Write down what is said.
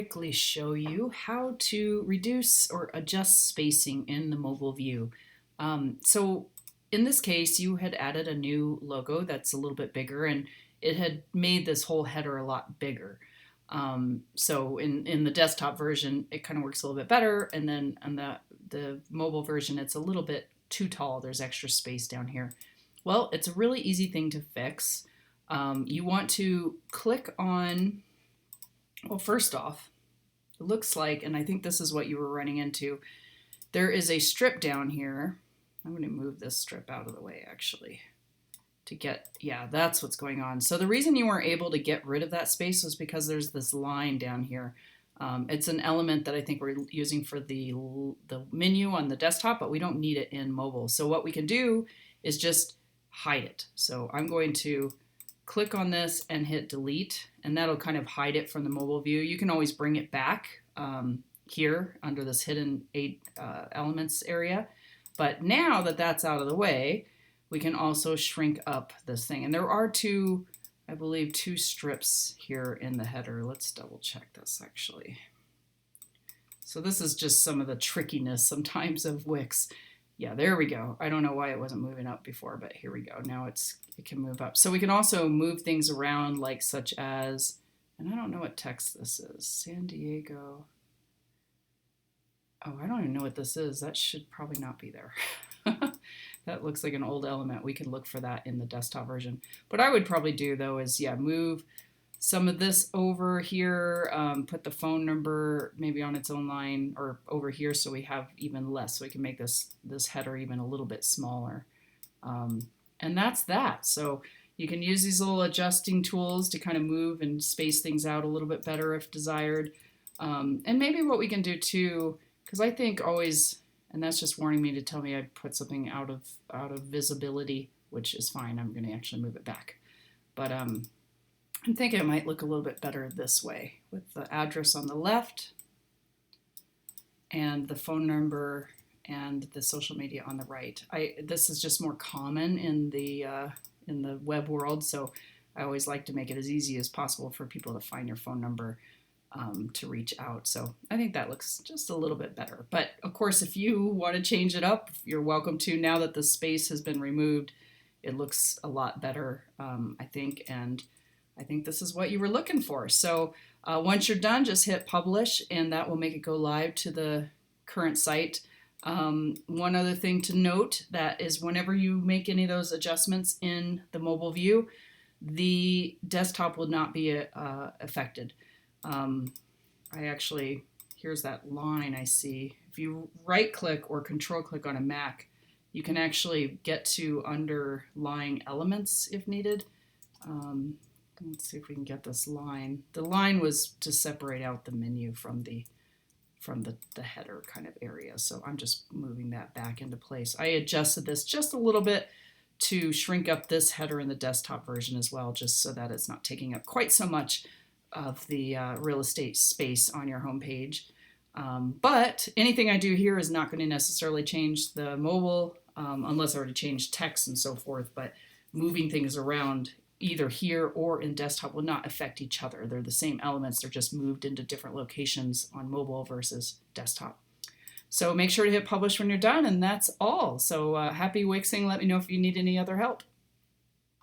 Quickly show you how to reduce or adjust spacing in the mobile view. So in this case, you had added a new logo that's a little bit bigger, and it had made this whole header a lot bigger. So in the desktop version, it kind of works a little bit better, and then on the mobile version, it's a little bit too tall. There's extra space down here. Well, it's a really easy thing to fix. You want to click on, well, first off, it looks like, and I think this is what you were running into, there is a strip down here. I'm going to move this strip out of the way actually to get, yeah, that's what's going on. So the reason you weren't able to get rid of that space was because there's this line down here. It's an element that I think we're using for the menu on the desktop, but we don't need it in mobile. So what we can do is just hide it. So I'm going to click on this and hit delete, and that'll kind of hide it from the mobile view. You can always bring it back here under this hidden elements area. But now that that's out of the way, we can also shrink up this thing. And there are two, I believe, two strips here in the header. Let's double check this actually. So this is just some of the trickiness sometimes of Wix. Yeah, there we go. I don't know why it wasn't moving up before, but here we go. Now it can move up. So we can also move things around, like such as, and I don't know what text this is, San Diego. Oh, I don't even know what this is. That should probably not be there. That looks like an old element. We can look for that in the desktop version. What I would probably do though is, yeah, move some of this over here, put the phone number maybe on its own line or over here so we have even less, so we can make this header even a little bit smaller. And that's that. So you can use these little adjusting tools to kind of move and space things out a little bit better if desired. And maybe what we can do too, because I think always, and that's just warning me to tell me I put something out of visibility, which is fine. I'm going to actually move it back. But I'm thinking it might look a little bit better this way with the address on the left and the phone number and the social media on the right. This is just more common in the web world, so I always like to make it as easy as possible for people to find your phone number to reach out. So I think that looks just a little bit better. But of course, if you want to change it up, you're welcome to. Now that the space has been removed, it looks a lot better, I think, and I think this is what you were looking for. So once you're done, just hit publish, and that will make it go live to the current site. One other thing to note, that is whenever you make any of those adjustments in the mobile view, the desktop will not be affected. I actually, here's that line I see. If you right click or control click on a Mac, you can actually get to underlying elements if needed. Let's see if we can get this line. The line was to separate out the menu from the header kind of area. So I'm just moving that back into place. I adjusted this just a little bit to shrink up this header in the desktop version as well, just so that it's not taking up quite so much of the real estate space on your home page. But anything I do here is not going to necessarily change the mobile, unless I were to change text and so forth, but moving things around either here or in desktop will not affect each other. They're the same elements, they're just moved into different locations on mobile versus desktop. So make sure to hit publish when you're done, and that's all. So happy Wixing. Let me know if you need any other help.